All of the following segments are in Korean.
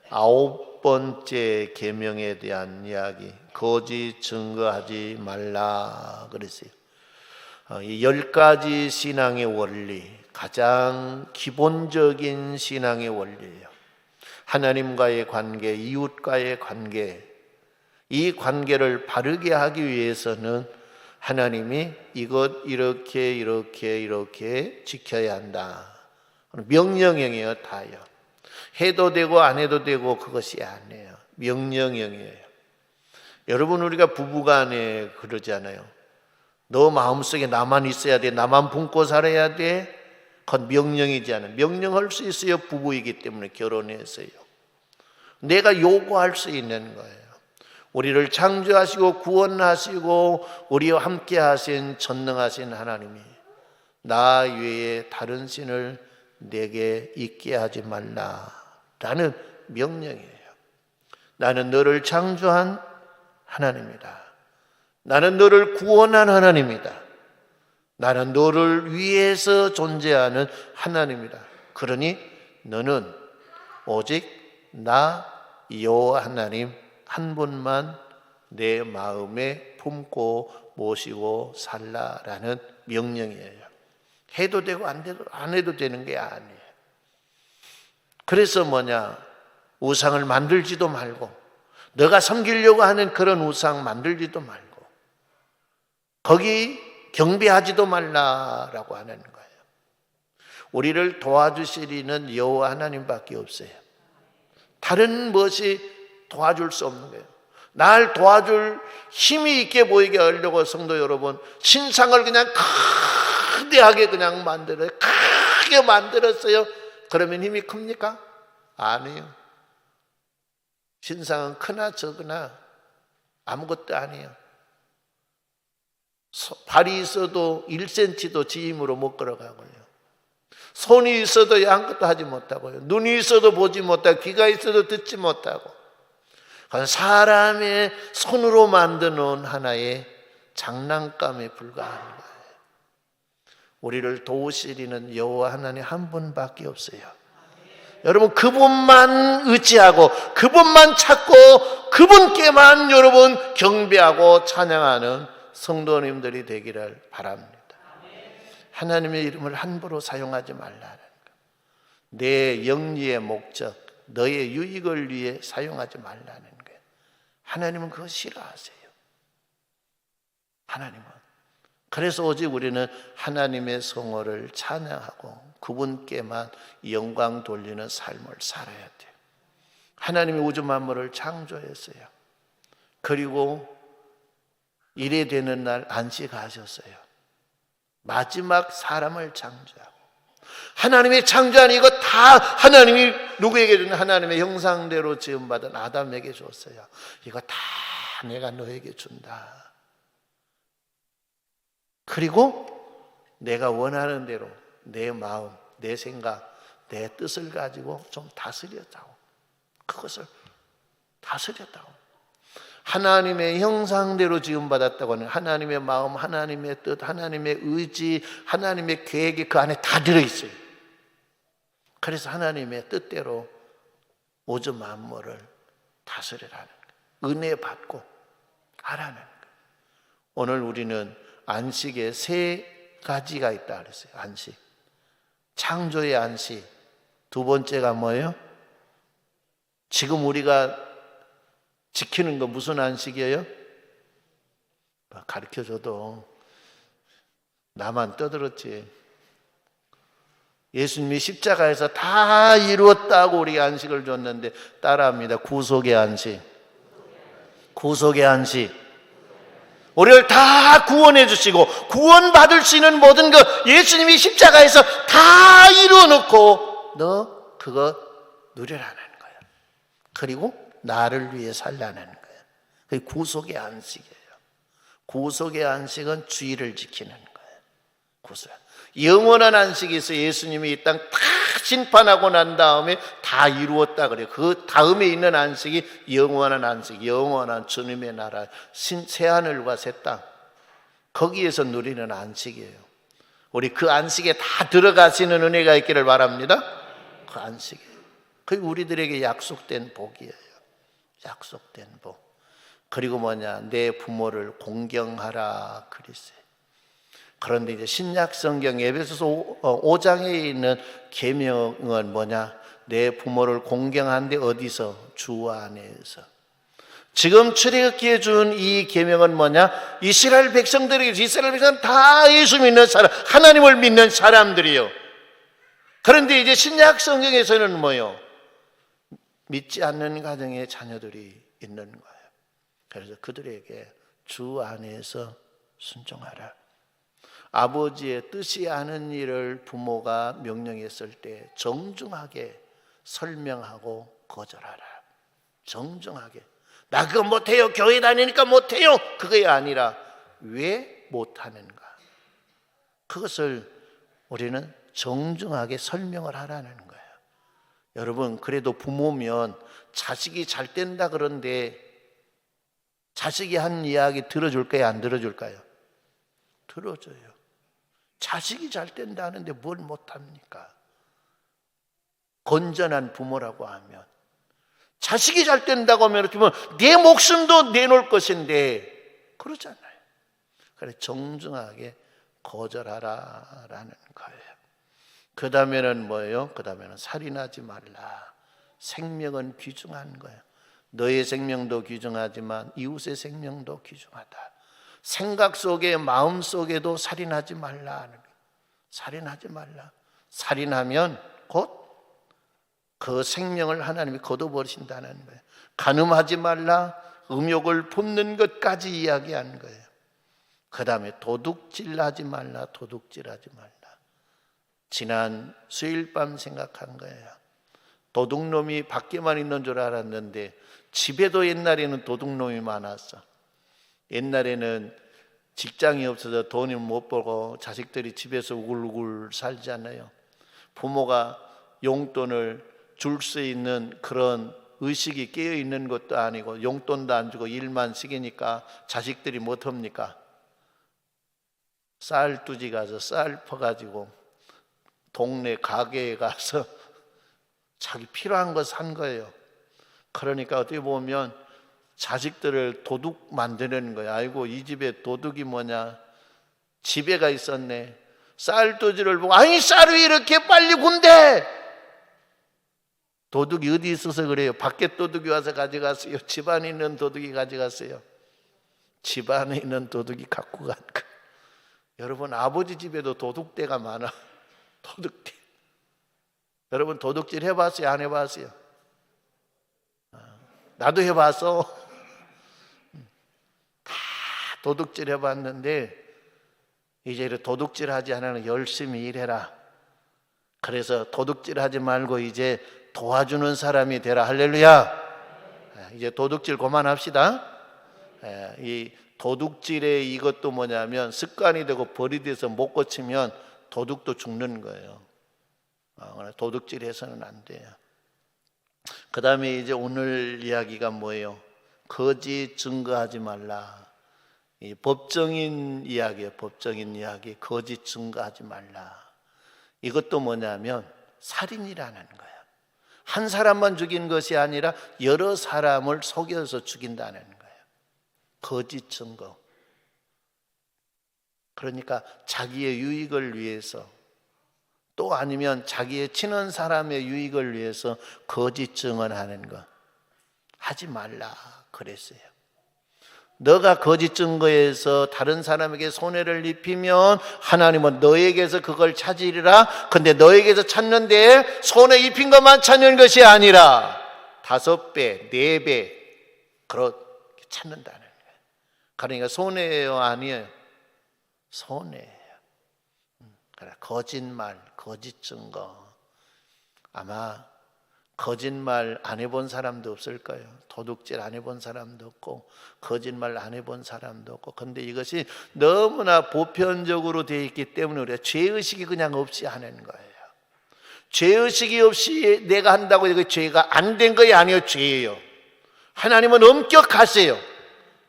아홉 번째 계명에 대한 이야기, 거짓 증거하지 말라 그랬어요. 이 10가지 신앙의 원리, 가장 기본적인 신앙의 원리예요. 하나님과의 관계, 이웃과의 관계, 이 관계를 바르게 하기 위해서는 하나님이 이것 이렇게 지켜야 한다. 명령형이에요. 다요. 해도 되고 안 해도 되고 그것이 아니에요. 명령형이에요. 여러분, 우리가 부부간에 그러잖아요. 너 마음속에 나만 있어야 돼, 나만 품고 살아야 돼. 그건 명령이지 않아요. 명령할 수 있어요. 부부이기 때문에 결혼해서요. 내가 요구할 수 있는 거예요. 우리를 창조하시고 구원하시고 우리와 함께 하신 전능하신 하나님이 나 외에 다른 신을 내게 있게 하지 말라라는 명령이에요. 나는 너를 창조한 하나님이다. 나는 너를 구원한 하나님이다. 나는 너를 위해서 존재하는 하나님이다. 그러니 너는 오직 나 여호와 하나님 한 분만 내 마음에 품고 모시고 살라라는 명령이에요. 해도 되고 안 해도 되는 게 아니에요. 그래서 우상을 만들지도 말고, 너가 섬기려고 하는 그런 우상 만들지도 말고, 거기 경배하지도 말라라고 하는 거예요. 우리를 도와주시리는 여호와 하나님밖에 없어요. 다른 무엇이 도와줄 수 없는 거예요. 날 도와줄 힘이 있게 보이게 하려고 성도 여러분, 신상을 그냥 거대하게 그냥 만들어요. 크게 만들었어요. 그러면 힘이 큽니까? 아니에요. 신상은 크나 적으나 아무것도 아니에요. 발이 있어도 1cm도 지 힘으로 못 걸어가고요. 손이 있어도 아무것도 하지 못하고요. 눈이 있어도 보지 못하고, 귀가 있어도 듣지 못하고, 사람의 손으로 만드는 하나의 장난감에 불과한 거예요. 우리를 도우시리는 여호와 하나님 한 분밖에 없어요. 여러분, 그분만 의지하고 그분만 찾고 그분께만 여러분 경배하고 찬양하는 성도님들이 되기를 바랍니다. 하나님의 이름을 함부로 사용하지 말라는 것. 내 영리의 목적, 너의 유익을 위해 사용하지 말라는 거예요. 하나님은 그거 싫어하세요. 하나님은. 그래서 오직 우리는 하나님의 성호를 찬양하고 그분께만 영광 돌리는 삶을 살아야 돼요. 하나님이 우주 만물을 창조했어요. 그리고 일에 되는 날 안식하셨어요. 마지막 사람을 창조하고, 하나님이 창조한 이거 다 하나님이 누구에게 준? 하나님의 형상대로 지음받은 아담에게 줬어요. 이거 다 내가 너에게 준다. 그리고 내가 원하는 대로 내 마음, 내 생각, 내 뜻을 가지고 좀 다스렸다고. 그것을 다스렸다고. 하나님의 형상대로 지음받았다고 하는 하나님의 마음, 하나님의 뜻, 하나님의 의지, 하나님의 계획이 그 안에 다 들어있어요. 그래서 하나님의 뜻대로 우주 만물을 다스리라는 거예요. 은혜 받고 하라는 거예요. 오늘 우리는 안식에 3가지가 있다 그랬어요. 안식. 창조의 안식. 두 번째가 뭐예요? 지금 우리가 지키는 거 무슨 안식이에요? 가르쳐줘도 나만 떠들었지. 예수님이 십자가에서 다 이루었다고 우리가 안식을 줬는데 따라합니다. 구속의 안식. 구속의 안식. 우리를 다 구원해 주시고 구원받을 수 있는 모든 것 예수님이 십자가에서 다 이루어 놓고 너 그거 누려라는 거예요. 그리고 나를 위해 살라는 거예요. 그게 구속의 안식이에요. 구속의 안식은 주의를 지키는 거예요. 구속. 영원한 안식이 있어요. 예수님이 이 땅 다 심판하고 난 다음에 다 이루었다 그래요. 그 다음에 있는 안식이 영원한 안식, 영원한 주님의 나라, 새하늘과 새 땅, 거기에서 누리는 안식이에요. 우리 그 안식에 다 들어가시는 은혜가 있기를 바랍니다. 그 안식이에요. 그게 우리들에게 약속된 복이에요. 약속된 복. 그리고 내 부모를 공경하라 그랬어요. 그런데 이제 신약 성경 에베소서 5장에 있는 계명은 내 부모를 공경하는데 어디서? 주 안에서. 지금 출애굽기에 준 이 계명은 이스라엘 백성들에게, 이스라엘 백성은 다 예수 믿는 사람, 하나님을 믿는 사람들이요. 그런데 이제 신약 성경에서는 믿지 않는 가정의 자녀들이 있는 거예요. 그래서 그들에게 주 안에서 순종하라. 아버지의 뜻이 아는 일을 부모가 명령했을 때 정중하게 설명하고 거절하라. 정중하게. 나 그거 못해요. 교회 다니니까 못해요. 그게 아니라 왜 못하는가? 그것을 우리는 정중하게 설명을 하라는 거예요. 여러분, 그래도 부모면 자식이 잘 된다 그런데 자식이 한 이야기 들어줄까요? 안 들어줄까요? 들어줘요. 자식이 잘 된다 하는데 뭘 못합니까? 건전한 부모라고 하면, 자식이 잘 된다고 하면 내 목숨도 내놓을 것인데 그러잖아요. 그래, 정중하게 거절하라라는 거예요. 그 다음에는 뭐예요? 그 다음에는 살인하지 말라. 생명은 귀중한 거예요. 너의 생명도 귀중하지만 이웃의 생명도 귀중하다. 생각 속에, 마음 속에도 살인하지 말라 하는 거예요. 살인하지 말라. 살인하면 곧 그 생명을 하나님이 걷어버리신다는 거예요. 간음하지 말라. 음욕을 품는 것까지 이야기하는 거예요. 그 다음에 도둑질하지 말라. 도둑질하지 말라. 지난 수요일 밤 생각한 거예요. 도둑놈이 밖에만 있는 줄 알았는데 집에도 옛날에는 도둑놈이 많았어. 옛날에는 직장이 없어서 돈을 못 벌고 자식들이 집에서 우글우글 살잖아요. 부모가 용돈을 줄 수 있는 그런 의식이 깨어 있는 것도 아니고 용돈도 안 주고 일만 시키니까 자식들이 못합니까? 쌀두지 가서 쌀 퍼가지고 동네 가게에 가서 자기 필요한 거 산 거예요. 그러니까 어떻게 보면 자식들을 도둑 만드는 거예요. 아이고, 이 집에 도둑이 지배가 있었네. 쌀두지를 보고, 아니 쌀이 왜 이렇게 빨리 군대? 도둑이 어디 있어서 그래요? 밖에 도둑이 와서 가져갔어요? 집안에 있는 도둑이 가져갔어요? 집안에 있는 도둑이 갖고 간 거. 여러분, 아버지 집에도 도둑대가 많아. 도둑대. 여러분, 도둑질 해봤어요? 안 해봤어요? 나도 해봤어. 다 도둑질 해봤는데 이제 도둑질 하지 않으면 열심히 일해라. 그래서 도둑질 하지 말고 이제 도와주는 사람이 되라. 할렐루야. 이제 도둑질 그만합시다. 이 도둑질의 이것도 습관이 되고 버릇이 돼서 못 고치면 도둑도 죽는 거예요. 도둑질 해서는 안 돼요. 그 다음에 이제 오늘 이야기가 뭐예요? 거짓 증거하지 말라. 이 법정인 이야기예요. 법정인 이야기. 거짓 증거하지 말라. 이것도 살인이라는 거예요. 한 사람만 죽인 것이 아니라 여러 사람을 속여서 죽인다는 거예요. 거짓 증거. 그러니까 자기의 유익을 위해서, 또 아니면 자기의 친한 사람의 유익을 위해서 거짓 증언하는 거 하지 말라 그랬어요. 너가 거짓 증거해서 다른 사람에게 손해를 입히면 하나님은 너에게서 그걸 찾으리라. 근데 너에게서 찾는데 손해 입힌 것만 찾는 것이 아니라 5배, 4배 그렇게 찾는다는 거예요. 그러니까 손해예요, 아니에요? 손해예요. 거짓말, 거짓 증거. 아마 거짓말 안 해본 사람도 없을 거예요. 도둑질 안 해본 사람도 없고 거짓말 안 해본 사람도 없고. 근데 이것이 너무나 보편적으로 되어 있기 때문에 우리가 죄의식이 그냥 없이 하는 거예요. 죄의식이 없이 내가 한다고 해서 죄가 안 된 것이 아니에요. 죄예요. 하나님은 엄격하세요.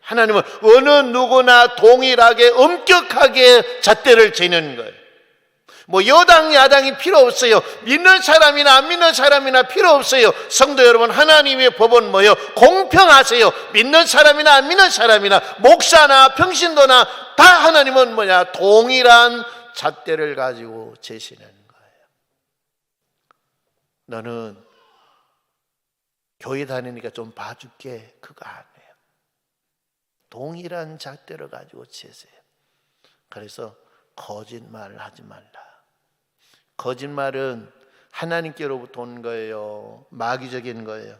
하나님은 어느 누구나 동일하게 엄격하게 잣대를 재는 거예요. 뭐 여당 야당이 필요 없어요. 믿는 사람이나 안 믿는 사람이나 필요 없어요. 성도 여러분, 하나님의 법은 뭐예요? 공평하세요. 믿는 사람이나 안 믿는 사람이나 목사나 평신도나 다 하나님은 뭐냐? 동일한 잣대를 가지고 재시는 거예요. 너는 교회 다니니까 좀 봐줄게, 그거 아니에요. 동일한 잣대를 가지고 재세요. 그래서 거짓말을 하지 말라. 거짓말은 하나님께로부터 온 거예요? 마귀적인 거예요?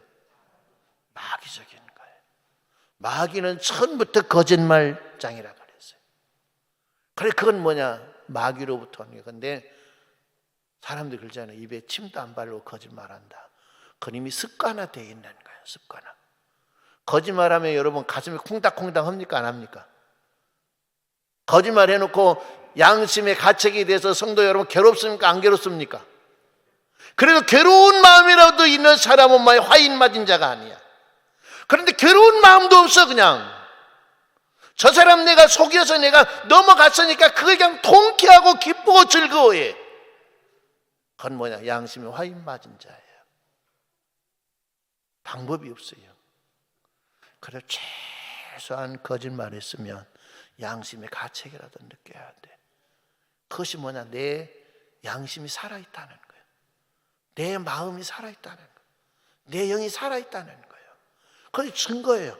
마귀적인 거예요. 마귀는 처음부터 거짓말장이라고 그랬어요. 그래, 그건 뭐냐? 마귀로부터 온 거예요. 근데 사람들이 그러잖아요. 입에 침도 안 바르고 거짓말한다. 그건 이미 습관화되어 있는 거예요. 습관화. 거짓말하면 여러분 가슴이 쿵닥쿵닥 합니까? 안 합니까? 거짓말 해놓고 양심의 가책이 돼서 성도 여러분 괴롭습니까? 안 괴롭습니까? 그래도 괴로운 마음이라도 있는 사람은 화인 맞은 자가 아니야. 그런데 괴로운 마음도 없어. 그냥 저 사람 내가 속여서 내가 넘어갔으니까 그걸 그냥 통쾌하고 기쁘고 즐거워해. 그건 뭐냐? 양심의 화인 맞은 자예요. 방법이 없어요. 그래서 최소한 거짓말했으면 양심의 가책이라도 느껴야 돼. 그것이 뭐냐? 내 양심이 살아있다는 거예요. 내 마음이 살아있다는 거예요. 내 영이 살아있다는 거예요. 그게 증거예요.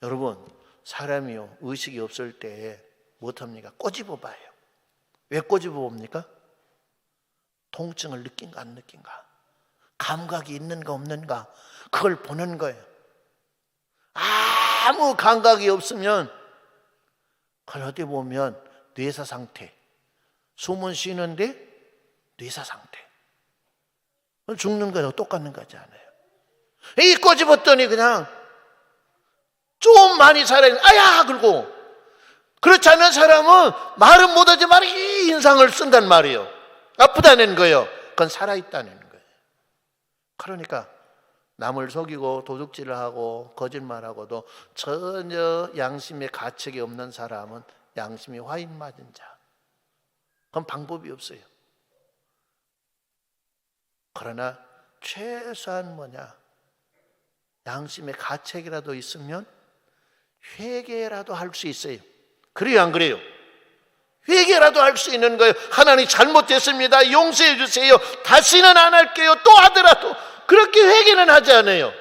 여러분, 사람이요 의식이 없을 때 못합니까? 꼬집어 봐요. 왜 꼬집어 봅니까? 통증을 느낀가 안 느낀가, 감각이 있는가 없는가, 그걸 보는 거예요. 아무 감각이 없으면 그걸 어디 보면 뇌사 상태, 숨은 쉬는데 뇌사 상태, 죽는 거랑 똑같는 거지 않아요? 이 꼬집었더니 그냥 좀 많이 살아있는, 아야! 그러고, 그렇지 않은 사람은 말은 못하지만 이 인상을 쓴단 말이에요. 아프다는 거예요. 그건 살아있다는 거예요. 그러니까 남을 속이고 도둑질을 하고 거짓말하고도 전혀 양심의 가책이 없는 사람은 양심이 화인 맞은 자. 그건 방법이 없어요. 그러나 최소한 뭐냐? 양심의 가책이라도 있으면 회개라도 할 수 있어요. 그래요, 안 그래요? 회개라도 할 수 있는 거예요. 하나님 잘못했습니다, 용서해 주세요, 다시는 안 할게요, 또 하더라도 그렇게 회개는 하지 않아요.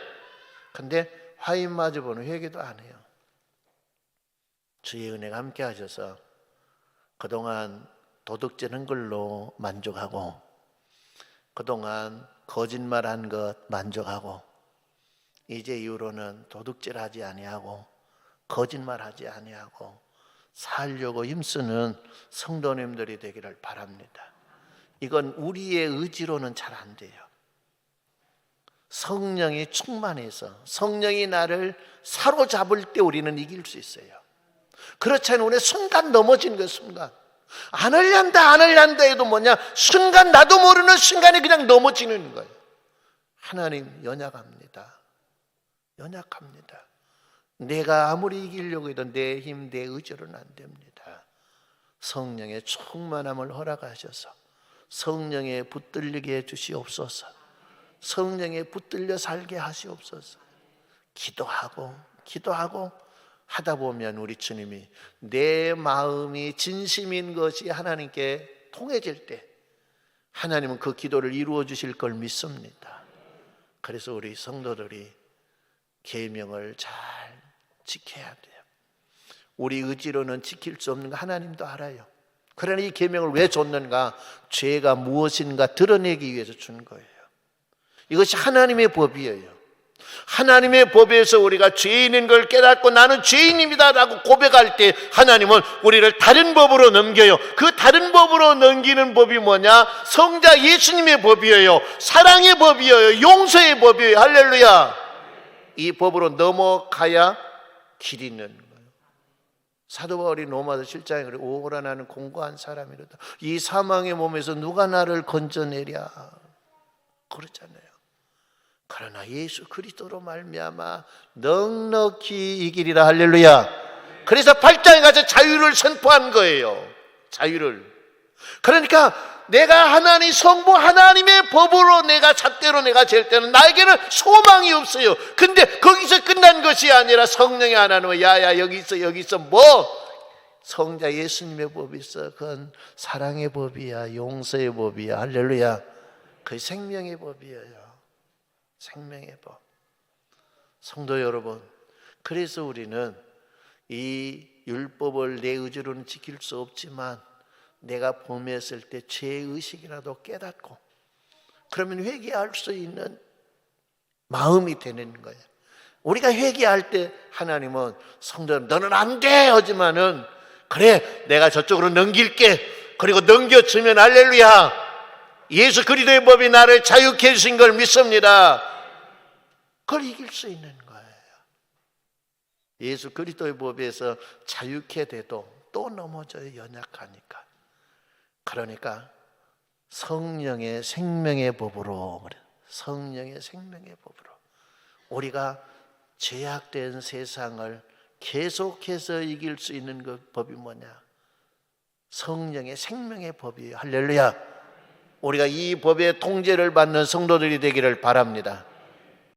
근데 화인 맞아보는 회개도 안 해요. 주의 은혜가 함께 하셔서 그동안 도둑질한 걸로 만족하고, 그동안 거짓말한 것 만족하고, 이제 이후로는 도둑질하지 아니하고 거짓말하지 아니하고 살려고 힘쓰는 성도님들이 되기를 바랍니다. 이건 우리의 의지로는 잘 안 돼요. 성령이 충만해서 성령이 나를 사로잡을 때 우리는 이길 수 있어요. 그렇지 않으면 우리 순간 넘어지는 거예요. 순간 안 하려한다 안 하려한다 해도 뭐냐, 순간 나도 모르는 순간에 그냥 넘어지는 거예요. 하나님 연약합니다. 연약합니다. 내가 아무리 이기려고 해도 내 힘, 내 의지로는 안 됩니다. 성령의 충만함을 허락하셔서 성령에 붙들리게 해주시옵소서. 성령에 붙들려 살게 하시옵소서. 기도하고 하다 보면 우리 주님이 내 마음이 진심인 것이 하나님께 통해질 때 하나님은 그 기도를 이루어 주실 걸 믿습니다. 그래서 우리 성도들이 계명을 잘 지켜야 돼요. 우리 의지로는 지킬 수 없는 거 하나님도 알아요. 그러나 이 계명을 왜 줬는가? 죄가 무엇인가 드러내기 위해서 준 거예요. 이것이 하나님의 법이에요. 하나님의 법에서 우리가 죄인인 걸 깨닫고 나는 죄인입니다 라고 고백할 때 하나님은 우리를 다른 법으로 넘겨요. 그 다른 법으로 넘기는 법이 뭐냐? 성자 예수님의 법이에요. 사랑의 법이에요. 용서의 법이에요. 할렐루야. 이 법으로 넘어가야 길이 있는 거예요. 사도 바울이 로마서 7장에 그래, 오호라 나는 공고한 사람이로다. 이 사망의 몸에서 누가 나를 건져내랴 그렇잖아요. 그러나 예수 그리스도로 말미암아 넉넉히 이기리라. 할렐루야. 그래서 8장에 가서 자유를 선포한 거예요. 자유를. 그러니까 내가 하나님 성부 하나님의 법으로 내가 잣대로 내가 잴 때는 나에게는 소망이 없어요. 근데 거기서 끝난 것이 아니라 성령의 하나님은 야야 여기 있어 뭐 성자 예수님의 법이 있어. 그건 사랑의 법이야, 용서의 법이야. 할렐루야. 그 생명의 법이에요. 생명의 법. 성도 여러분, 그래서 우리는 이 율법을 내 의지로는 지킬 수 없지만 내가 범했을 때 죄의식이라도 깨닫고 그러면 회개할 수 있는 마음이 되는 거예요. 우리가 회개할 때 하나님은 성도 여러분 너는 안 돼 하지만은 그래 내가 저쪽으로 넘길게. 그리고 넘겨주면 할렐루야 예수 그리스도의 법이 나를 자유케 해주신 걸 믿습니다. 그걸 이길 수 있는 거예요. 예수 그리스도의 법에서 자유케 돼도 또 넘어져요. 연약하니까. 그러니까 성령의 생명의 법으로, 성령의 생명의 법으로 우리가 죄악된 세상을 계속해서 이길 수 있는 그 법이 뭐냐? 성령의 생명의 법이에요. 할렐루야. 우리가 이 법의 통제를 받는 성도들이 되기를 바랍니다.